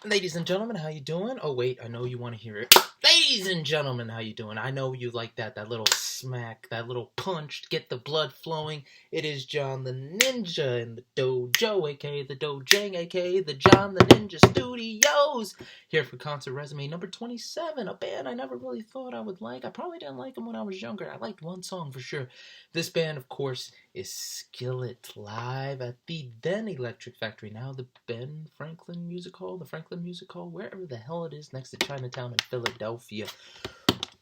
Ladies and gentlemen, how you doing? Oh wait, I know you want to hear it. Ladies and gentlemen, how you doing? I know you like that little smack, that little punch to get the blood flowing. It is John the Ninja in the dojo, aka the Dojang, aka the John the Ninja Studios. Here for concert resume number 27, a band I never really thought I would like. I probably didn't like them when I was younger. I liked one song for sure. This band, of course, is Skillet, live at the then Electric Factory, now the Ben Franklin Music Hall, the Franklin Music Hall, wherever the hell it is, next to Chinatown in Philadelphia.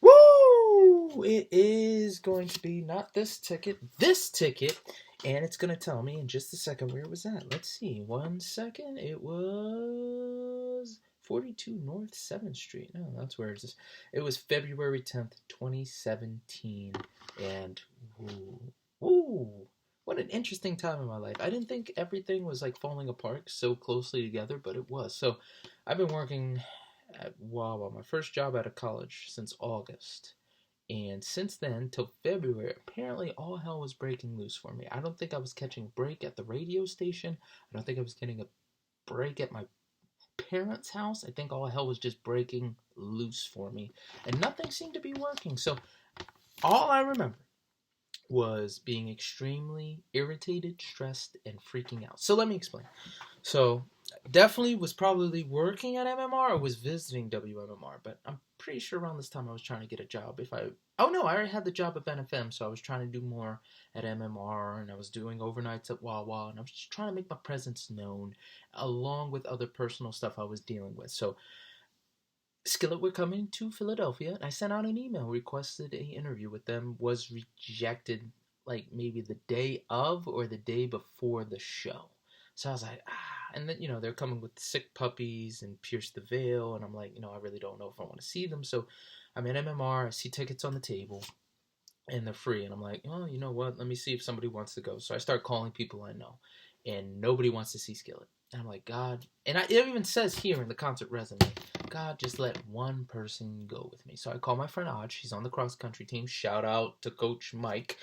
Woo! It is going to be not this ticket, and it's going to tell me in just a second where it was at. Let's see, 1 second. It was 42 North 7th Street. No, that's where it is. It was February 10th, 2017, and ooh, what an interesting time in my life. I didn't think everything was like falling apart so closely together, but it was. So I've been working at Wawa, my first job out of college, since August. And since then, till February, apparently all hell was breaking loose for me. I don't think I was catching a break at the radio station. I don't think I was getting a break at my parents' house. I think all hell was just breaking loose for me. And nothing seemed to be working. So all I remember was being extremely irritated, stressed, and freaking out. So let me explain. So definitely was probably working at MMR or was visiting WMMR, but I'm pretty sure around this time I was trying to get a job. I already had the job at BenFM, so I was trying to do more at MMR, and I was doing overnights at Wawa, and I was just trying to make my presence known, along with other personal stuff I was dealing with. So Skillet were coming to Philadelphia, and I sent out an email, requested an interview with them, was rejected like maybe the day of or the day before the show. So I was like, and then, they're coming with Sick Puppies and Pierce the Veil, and I'm like, I really don't know if I want to see them. So I'm at MMR, I see tickets on the table, and they're free, and I'm like, oh, you know what, let me see if somebody wants to go. So I start calling people I know, and nobody wants to see Skillet. And I'm like, God, and it even says here in the concert resume, God, just let one person go with me. So I call my friend Aj, she's on the cross-country team, shout out to Coach Mike,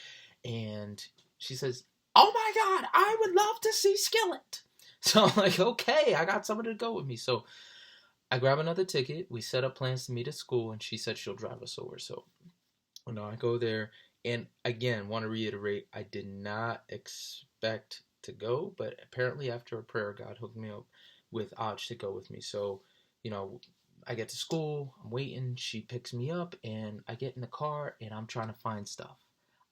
and she says, oh my God, I would love to see Skillet. So I'm like, okay, I got somebody to go with me. So I grab another ticket, we set up plans to meet at school, and she said she'll drive us over. So I go there, and again, want to reiterate, I did not expect to go, but apparently after a prayer, God hooked me up with Aj to go with me. So, I get to school, I'm waiting, she picks me up, and I get in the car, and I'm trying to find stuff.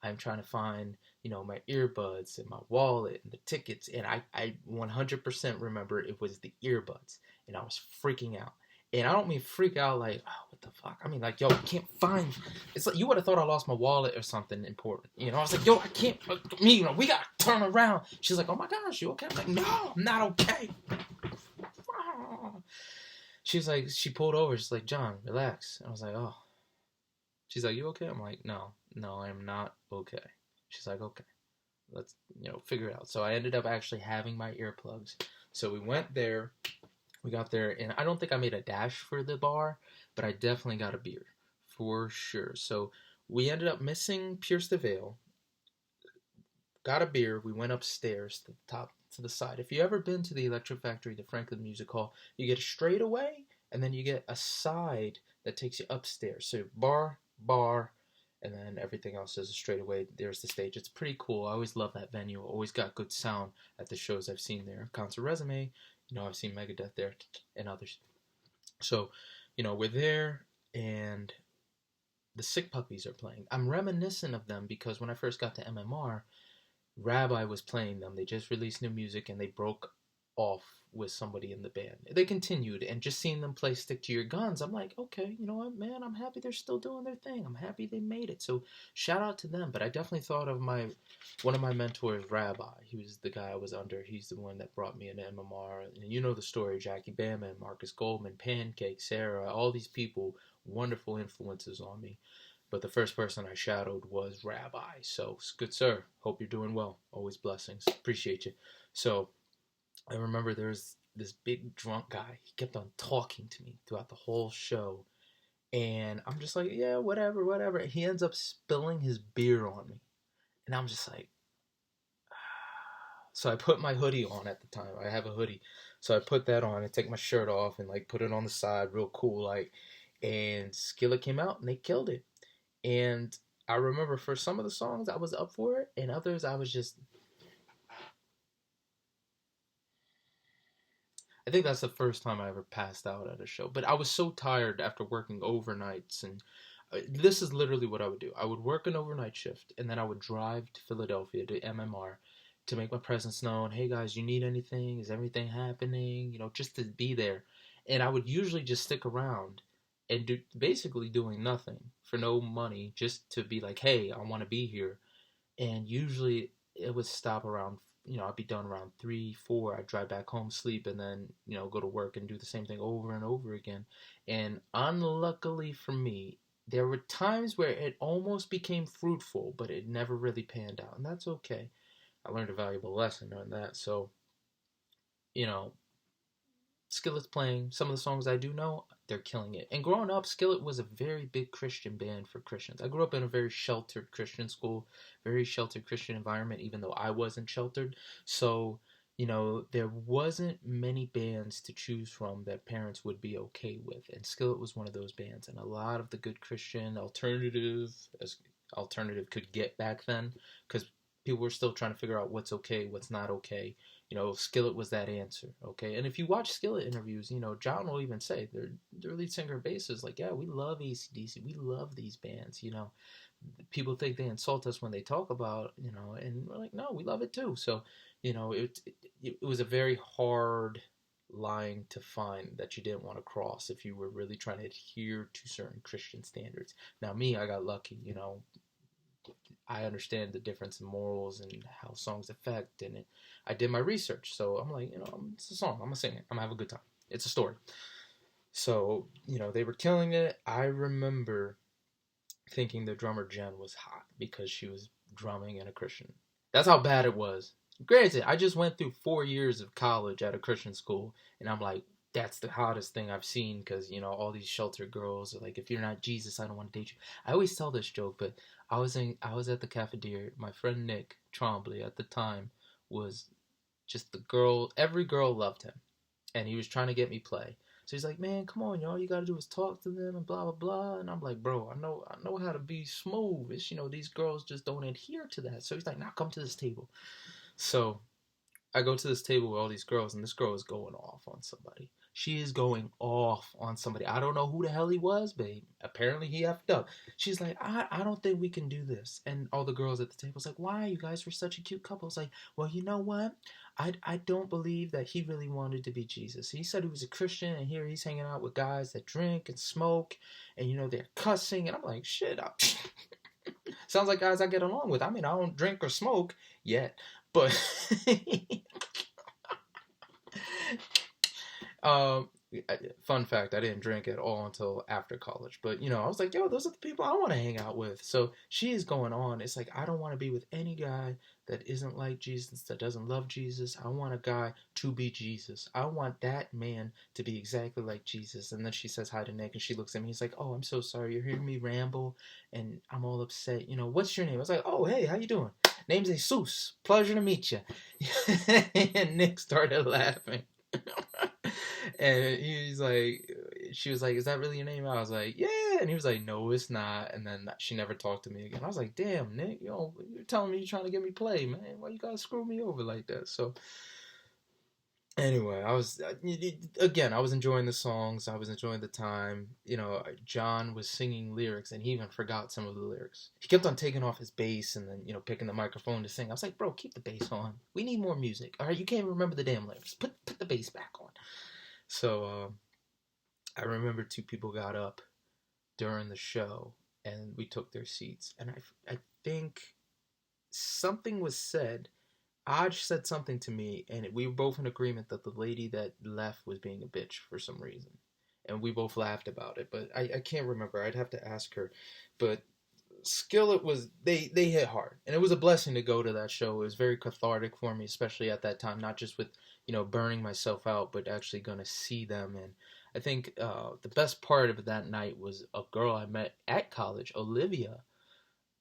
I'm trying to find, my earbuds and my wallet and the tickets, and I 100% remember it was the earbuds, and I was freaking out. And I don't mean freak out like, oh, what the fuck? I mean, like, yo, I can't find. It's like you would have thought I lost my wallet or something important. I was like, yo, I can't. We gotta turn around. She's like, oh my gosh, you okay? I'm like, no, I'm not okay. She's like, she pulled over. She's like, John, relax. And I was like, oh. She's like, you okay? I'm like, no, I am not okay. She's like, okay, let's, figure it out. So I ended up actually having my earplugs. So we went there. We got there, and I don't think I made a dash for the bar, but I definitely got a beer, for sure. So we ended up missing Pierce the Veil, got a beer, we went upstairs to the top, to the side. If you ever been to the Electric Factory, the Franklin Music Hall, you get a straightaway, and then you get a side that takes you upstairs. So bar, and then everything else is a straightaway. There's the stage. It's pretty cool. I always love that venue. Always got good sound at the shows I've seen there. Concert resume, I've seen Megadeth there and others. So, we're there, and the Sick Puppies are playing. I'm reminiscent of them because when I first got to MMR, Rabbi was playing them. They just released new music, and they broke off with somebody in the band. They continued, and just seeing them play Stick to Your Guns, I'm like, okay, you know what, man, I'm happy they're still doing their thing. I'm happy they made it. So shout out to them. But I definitely thought of one of my mentors, Rabbi. He was the guy I was under. He's the one that brought me into MMR. And you know the story, Jackie Bama, Marcus Goldman, Pancake, Sarah, all these people, wonderful influences on me. But the first person I shadowed was Rabbi. So, good sir, hope you're doing well. Always blessings. Appreciate you. So I remember there was this big drunk guy. He kept on talking to me throughout the whole show. And I'm just like, yeah, whatever. He ends up spilling his beer on me. And I'm just like, so I put my hoodie on at the time. I have a hoodie. So I put that on and take my shirt off and like put it on the side real cool like, and Skillet came out and they killed it. And I remember for some of the songs I was up for it, and others I was just. I think that's the first time I ever passed out at a show. But I was so tired after working overnights, and this is literally what I would do. I would work an overnight shift, and then I would drive to Philadelphia to MMR to make my presence known. Hey guys, you need anything? Is everything happening? You know, just to be there. And I would usually just stick around and do basically doing nothing for no money, just to be like, hey, I want to be here. And usually it would stop around, I'd be done around 3 4. I'd drive back home, sleep, and then go to work and do the same thing over and over again. And unluckily for me, there were times where it almost became fruitful, but it never really panned out, and that's okay. I learned a valuable lesson on that. So you know Skillet's playing some of the songs I do know. They're killing it. And growing up, Skillet was a very big Christian band for Christians. I grew up in a very sheltered Christian school, very sheltered Christian environment, even though I wasn't sheltered. So, there wasn't many bands to choose from that parents would be okay with. And Skillet was one of those bands. And a lot of the good Christian alternative, as alternative could get back then, because people were still trying to figure out what's okay, what's not okay. Skillet was that answer, okay? And if you watch Skillet interviews, John will even say, their lead singer and bassist, like, yeah, we love AC/DC. We love these bands, People think they insult us when they talk about, and we're like, no, we love it too. So, it was a very hard line to find that you didn't want to cross if you were really trying to adhere to certain Christian standards. Now, me, I got lucky, I understand the difference in morals and how songs affect, and I did my research. So I'm like, it's a song. I'm gonna sing it. I'm gonna have a good time. It's a story. So they were killing it. I remember thinking the drummer Jen was hot because she was drumming in a Christian. That's how bad it was. Granted, I just went through 4 years of college at a Christian school, and I'm like, that's the hottest thing I've seen because, all these sheltered girls are like, if you're not Jesus, I don't want to date you. I always tell this joke, but I was at the cafeteria. My friend Nick Trombley at the time was just the girl. Every girl loved him, and he was trying to get me play. So he's like, man, come on, all you got to do is talk to them and blah, blah, blah. And I'm like, bro, I know how to be smooth. It's, these girls just don't adhere to that. So he's like, now come to this table. So I go to this table with all these girls, and this girl is going off on somebody. She is going off on somebody. I don't know who the hell he was, but apparently he effed up. She's like, I don't think we can do this. And all the girls at the table was like, why? You guys were such a cute couple. It's like, well, you know what? I don't believe that he really wanted to be Jesus. He said he was a Christian, and here he's hanging out with guys that drink and smoke, and, they're cussing. And I'm like, shit. Sounds like guys I get along with. I mean, I don't drink or smoke yet, but... Fun fact, I didn't drink at all until after college. But, I was like, yo, those are the people I want to hang out with. So she is going on. It's like, I don't want to be with any guy that isn't like Jesus, that doesn't love Jesus. I want a guy to be Jesus. I want that man to be exactly like Jesus. And then she says hi to Nick, and she looks at me. He's like, oh, I'm so sorry. You're hearing me ramble, and I'm all upset. What's your name? I was like, oh, hey, how you doing? Name's Jesus. Pleasure to meet you. And Nick started laughing. And she was like, is that really your name? I was like, yeah. And he was like, no, it's not. And then she never talked to me again. I was like, damn, Nick, you're telling me you're trying to get me play, man. Why you gotta screw me over like that? So anyway, I was enjoying the songs. I was enjoying the time. John was singing lyrics, and he even forgot some of the lyrics. He kept on taking off his bass and then, picking the microphone to sing. I was like, bro, keep the bass on. We need more music. All right, you can't remember the damn lyrics. Put the bass back on. So I remember 2 people got up during the show, and we took their seats. And I think something was said. Aj said something to me, and we were both in agreement that the lady that left was being a bitch for some reason. And we both laughed about it, but I can't remember. I'd have to ask her. But Skillet was, they hit hard. And it was a blessing to go to that show. It was very cathartic for me, especially at that time, not just with, burning myself out, but actually going to see them. And I think the best part of that night was a girl I met at college, Olivia,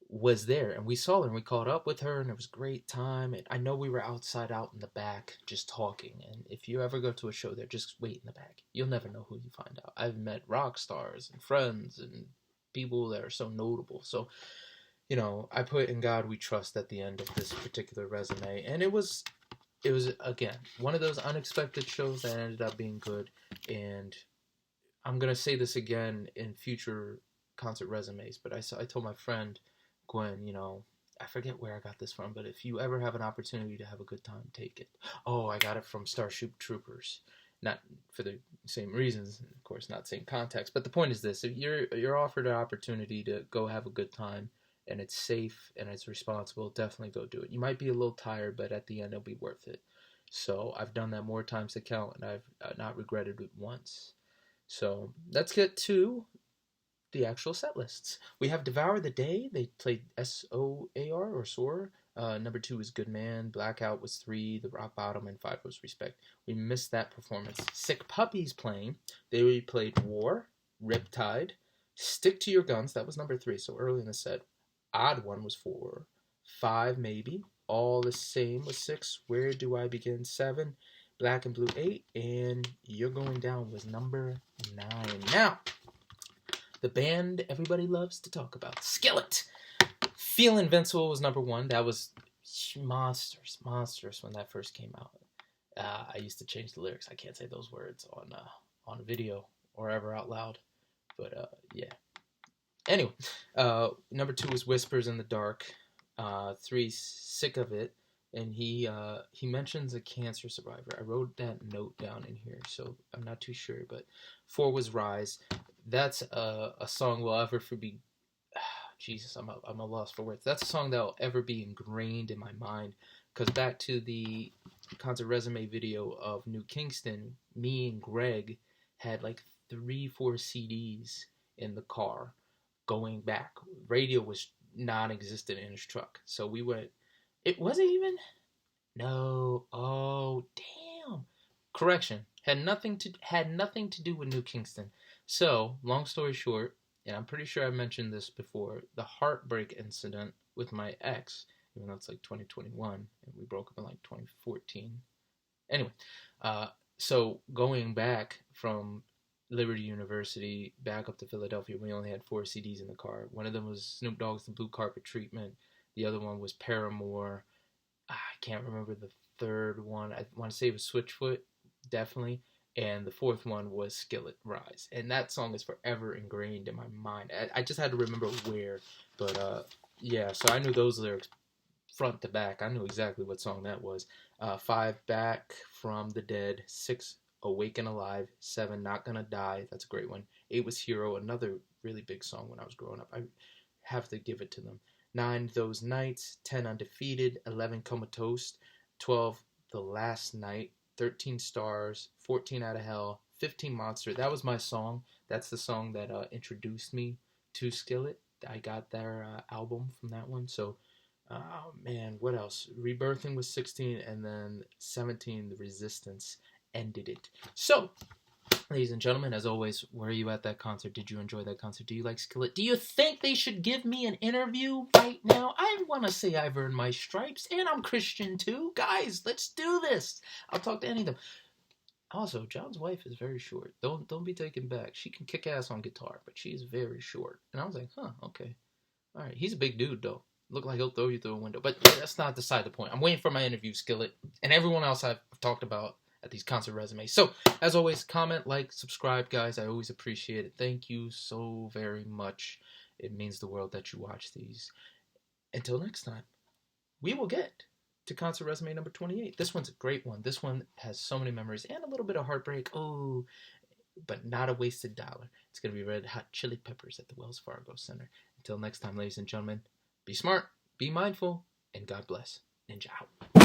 was there, and we saw her, and we caught up with her, and it was a great time. And I know we were outside out in the back just talking, and if you ever go to a show there, just wait in the back. You'll never know who you find out. I've met rock stars and friends and people that are so notable. So, you know, I put "In God We Trust" at the end of this particular resume, and it was again one of those unexpected shows that ended up being good. And I'm gonna say this again in future concert resumes, but I told my friend Gwen, you know, I forget where I got this from, but if you ever have an opportunity to have a good time, take it. Oh, I got it from Starship Troopers. Not for the same reasons, of course, not same context. But the point is this: if you're offered an opportunity to go have a good time, and it's safe and it's responsible, definitely go do it. You might be a little tired, but at the end, it'll be worth it. So I've done that more times than count, and I've not regretted it once. So let's get to the actual set lists. We have Devour the Day. They played SOAR or SOAR. Number 2 was Good Man. Blackout was 3. The Rock Bottom, and 5 was Respect. We missed that performance. Sick Puppies playing. They played War, Riptide, Stick to Your Guns. That was number 3, so early in the set. Odd One was 4. 5 maybe. All the Same was 6. Where Do I Begin 7. Black and Blue 8. And You're Going Down was number 9. Now, the band everybody loves to talk about, Skillet. Feel Invincible was number 1. That was monsters when that first came out. I used to change the lyrics. I can't say those words on video or ever out loud. But yeah. Anyway, number 2 was Whispers in the Dark. 3, Sick of It. And he mentions a cancer survivor. I wrote that note down in here, so I'm not too sure. But 4 was Rise. That's a song will ever be. Jesus, I'm a loss for words. That's a song that will ever be ingrained in my mind. Because back to the concert resume video of New Kingston, me and Greg had like 3-4 CDs in the car going back. Radio was non-existent in his truck, so we went. It wasn't even. No. Oh, damn. Correction. Had nothing to do with New Kingston. So, long story short, and I'm pretty sure I mentioned this before, the heartbreak incident with my ex, even though it's like 2021, and we broke up in like 2014. Anyway, so going back from Liberty University back up to Philadelphia, we only had 4 CDs in the car. One of them was Snoop Dogg's The Blue Carpet Treatment. The other one was Paramore. I can't remember the third one. I want to say it was Switchfoot, definitely. And the fourth one was Skillet, Rise. And that song is forever ingrained in my mind. I just had to remember where. But yeah, so I knew those lyrics front to back. I knew exactly what song that was. 5, Back from the Dead. 6, Awake and Alive. 7, Not Gonna Die. That's a great one. 8 was Hero, another really big song when I was growing up. I have to give it to them. 9, Those Nights. 10, Undefeated. 11, Comatose. 12, The Last Night. 13, Stars. 14, Out of Hell. 15, Monster. That was my song. That's the song that introduced me to Skillet. I got their album from that one. So, oh man, what else? Rebirthing was 16, and then 17, The Resistance ended it. So, ladies and gentlemen, as always, where are you at that concert? Did you enjoy that concert? Do you like Skillet? Do you think they should give me an interview right now? I want to say I've earned my stripes, and I'm Christian too. Guys, let's do this. I'll talk to any of them. Also, John's wife is very short. Don't be taken back. She can kick ass on guitar, but she's very short. And I was like, huh, okay. All right. He's a big dude, though. Look like he'll throw you through a window. But that's not beside the point. I'm waiting for my interview, Skillet, and everyone else I've talked about at these concert resumes. So, as always, comment, like, subscribe, guys. I always appreciate it. Thank you so very much. It means the world that you watch these. Until next time, we will get to concert resume number 28. This one's a great one. This one has so many memories and a little bit of heartbreak. Oh, but not a wasted dollar. It's going to be Red Hot Chili Peppers at the Wells Fargo Center. Until next time, ladies and gentlemen, be smart, be mindful, and God bless. Ninja out.